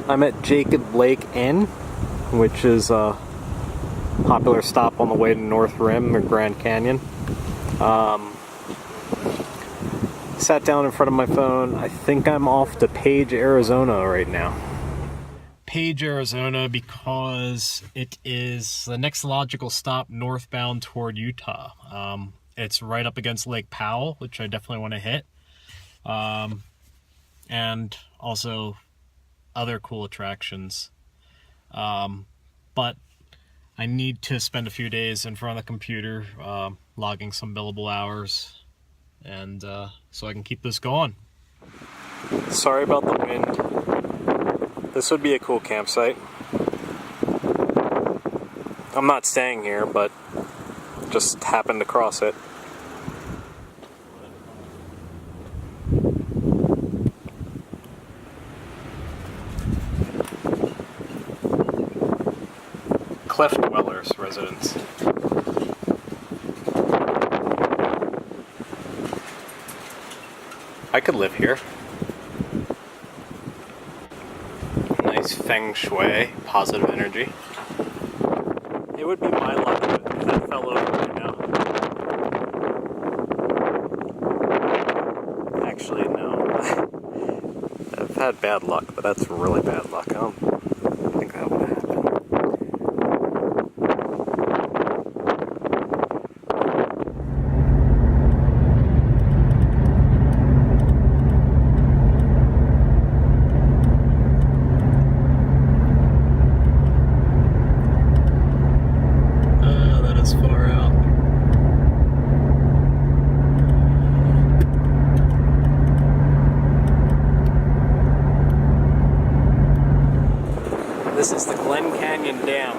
I'm at Jacob Lake Inn, which is a popular stop on the way to North Rim or Grand Canyon. Sat down in front of my phone. I think I'm off to Page, Arizona right now. Page, Arizona, because it is the next logical stop northbound toward Utah. It's right up against Lake Powell, which I definitely want to hit. And also other cool attractions. But I need to spend a few days in front of the computer, logging some billable hours, and so I can keep this going. Sorry about the wind. This would be a cool campsite. I'm not staying here, but just happened to cross it. Cliff Dwellers residence. I could live here. Nice feng shui, positive energy. It would be my luck if that fell over right now. Actually, no. I've had bad luck, but that's really bad luck. I don't think that would happen. This is the Glen Canyon Dam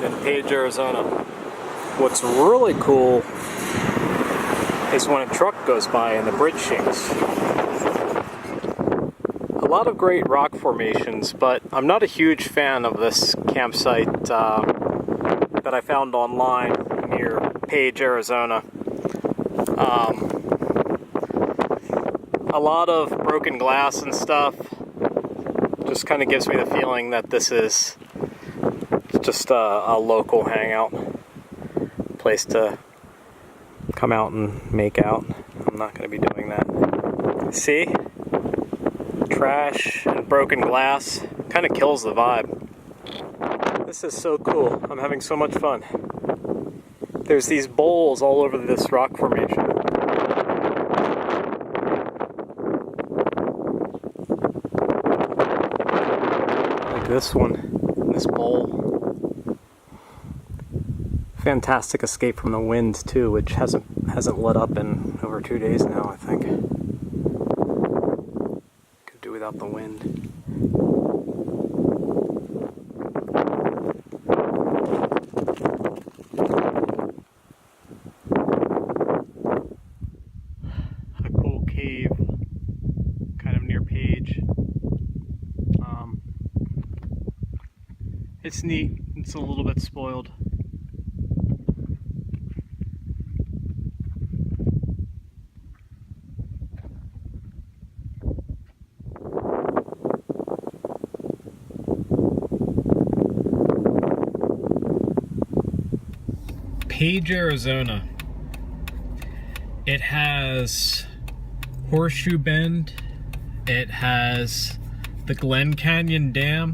in Page, Arizona. What's really cool is when a truck goes by and the bridge shakes. A lot of great rock formations, but I'm not a huge fan of this campsite that I found online near Page, Arizona. A lot of broken glass and stuff. Just kind of gives me the feeling that this is just a local hangout place to come out and make out. I'm not going to be doing that. See? Trash and broken glass kind of kills the vibe. This is so cool. I'm having so much fun. There's these bowls all over this rock formation. This one, this bowl. Fantastic escape from the wind too, which hasn't let up in over 2 days now, I think. Could do without the wind. A cool cave, kind of near Page. It's neat. It's a little bit spoiled. Page, Arizona. It has Horseshoe Bend. It has the Glen Canyon Dam.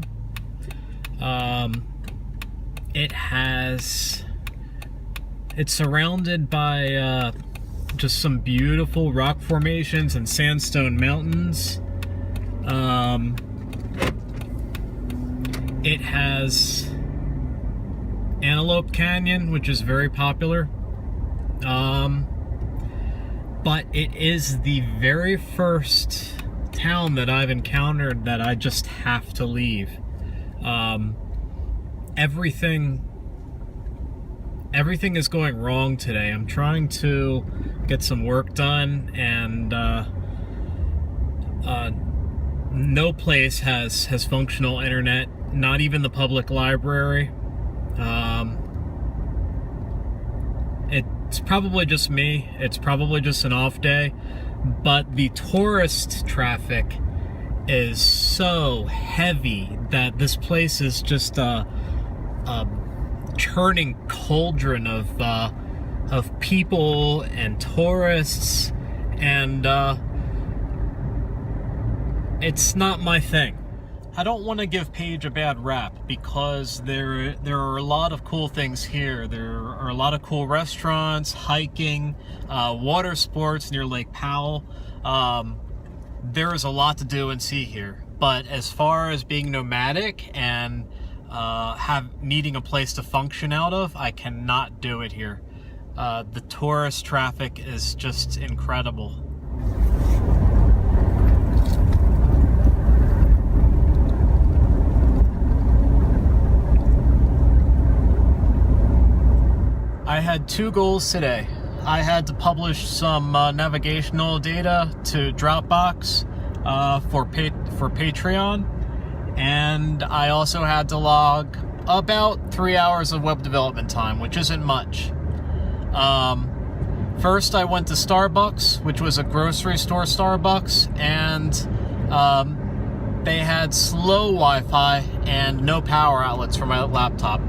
It's surrounded by just some beautiful rock formations and sandstone mountains. It has Antelope Canyon, which is very popular. But it is the very first town that I've encountered that I just have to leave. Everything is going wrong today. I'm trying to get some work done, and no place has functional internet, not even the public library. It's probably just me. It's probably just an off day, but the tourist traffic is so heavy that this place is just a churning cauldron of people and tourists, and it's not my thing. I don't want to give Page a bad rap because there are a lot of cool things here. There are a lot of cool restaurants, hiking, water sports near Lake Powell. There is a lot to do and see here. But as far as being nomadic and needing a place to function out of, I cannot do it here. The tourist traffic is just incredible. I had two goals today. I had to publish some navigational data to Dropbox for Patreon, and I also had to log about 3 hours of web development time, which isn't much. First, I went to Starbucks, which was a grocery store Starbucks, and they had slow Wi-Fi and no power outlets for my laptop.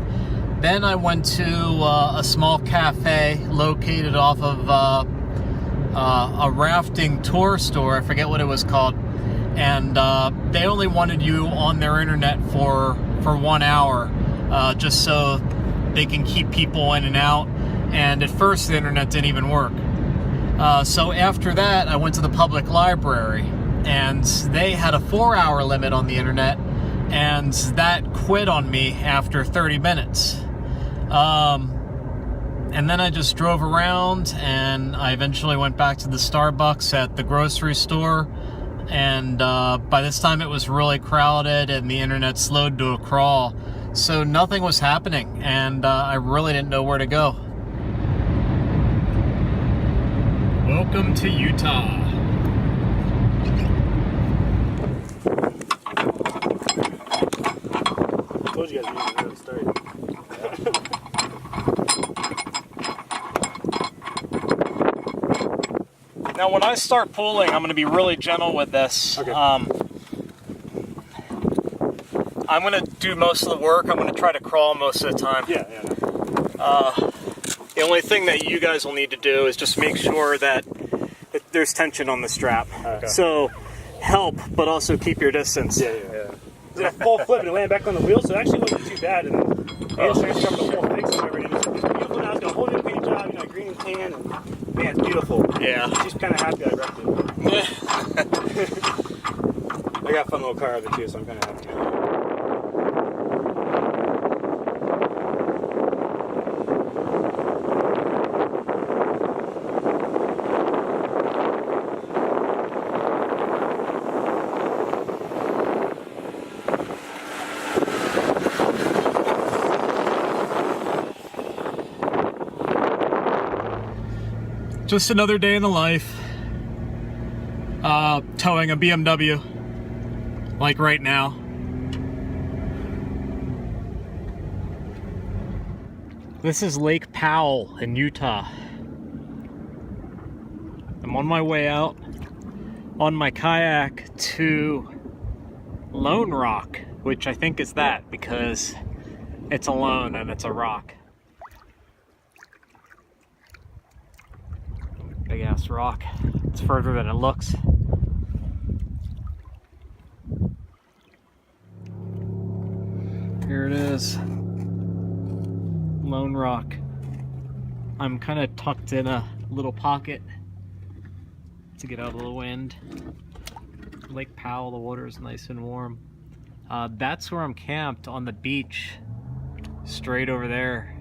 Then I went to a small cafe located off of a rafting tour store. I forget what it was called. And they only wanted you on their internet for 1 hour, just so they can keep people in and out. And at first, the internet didn't even work. So after that, I went to the public library, and they had a 4-hour limit on the internet, and that quit on me after 30 minutes. And then I just drove around, and I eventually went back to the Starbucks at the grocery store, and by this time it was really crowded and the internet slowed to a crawl, so nothing was happening, and I really didn't know where to go. Welcome to Utah. I told you guys we didn't really start. Now, when I start pulling, I'm going to be really gentle with this. Okay. I'm going to do most of the work. I'm going to try to crawl most of the time. Yeah. The only thing that you guys will need to do is just make sure that there's tension on the strap. Okay. So, help, but also keep your distance. Yeah. Did a full flip and it landed back on the wheel, so it actually wasn't too bad. And the insurance covered the full fix and everything. It's beautiful now. It's got a whole new paint job, green and tan, and man, it's beautiful. Yeah. She's kind of happy I wrecked it. I got a fun little car out of it too, so I'm kind of happy. Just another day in the life. Towing a BMW. Like right now. This is Lake Powell in Utah. I'm on my way out on my kayak to Lone Rock, which I think is that because it's alone and it's a rock. Big ass rock. It's further than it looks. Here it is. Lone Rock. I'm kind of tucked in a little pocket to get out of the wind. Lake Powell, the water is nice and warm. That's where I'm camped, on the beach, straight over there.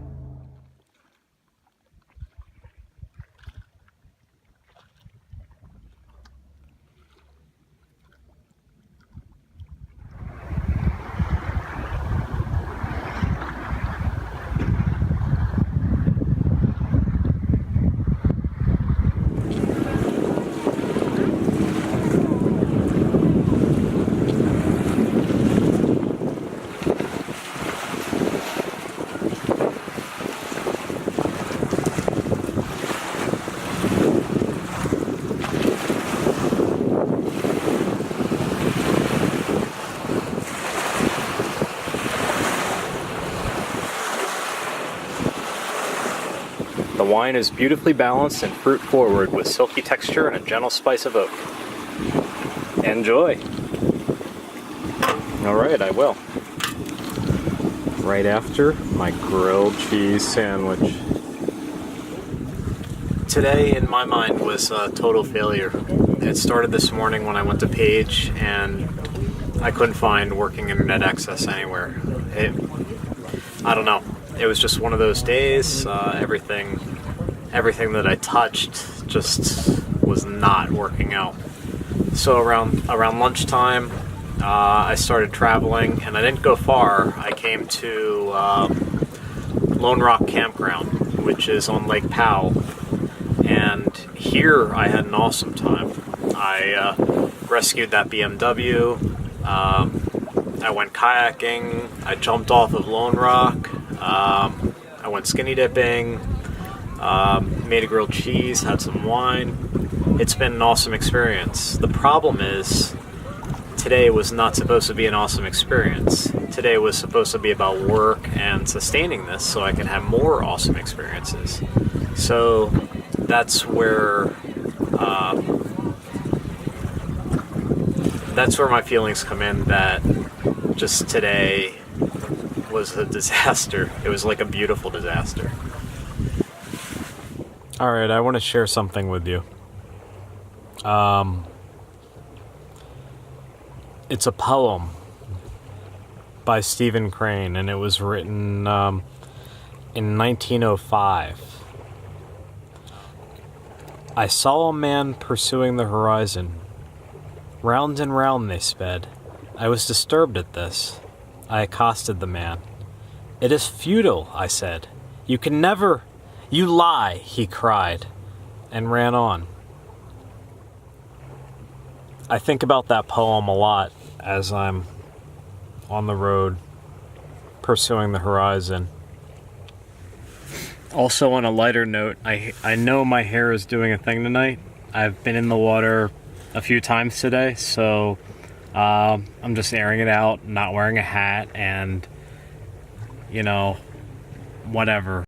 wine is beautifully balanced and fruit forward with silky texture and a gentle spice of oak. Enjoy. All right, I will. Right after my grilled cheese sandwich. Today, in my mind, was a total failure. It started this morning when I went to Page and I couldn't find working internet access anywhere. I don't know. It was just one of those days. Everything that I touched just was not working out. So around lunchtime, I started traveling, and I didn't go far. I came to Lone Rock Campground, which is on Lake Powell, and here I had an awesome time. I rescued that BMW. I went kayaking. I jumped off of Lone Rock. I went skinny dipping. Made a grilled cheese. Had some wine. It's been an awesome experience. The problem is, today was not supposed to be an awesome experience. Today was supposed to be about work and sustaining this so I could have more awesome experiences. So that's where my feelings come in, that just today was a disaster. It was like a beautiful disaster. All right, I want to share something with you. It's a poem by Stephen Crane, and it was written in 1905. I saw a man pursuing the horizon. Round and round they sped. I was disturbed at this. I accosted the man. It is futile, I said. You can never... You lie, he cried, and ran on. I think about that poem a lot as I'm on the road pursuing the horizon. Also, on a lighter note, I know my hair is doing a thing tonight. I've been in the water a few times today, so I'm just airing it out, not wearing a hat, and, whatever.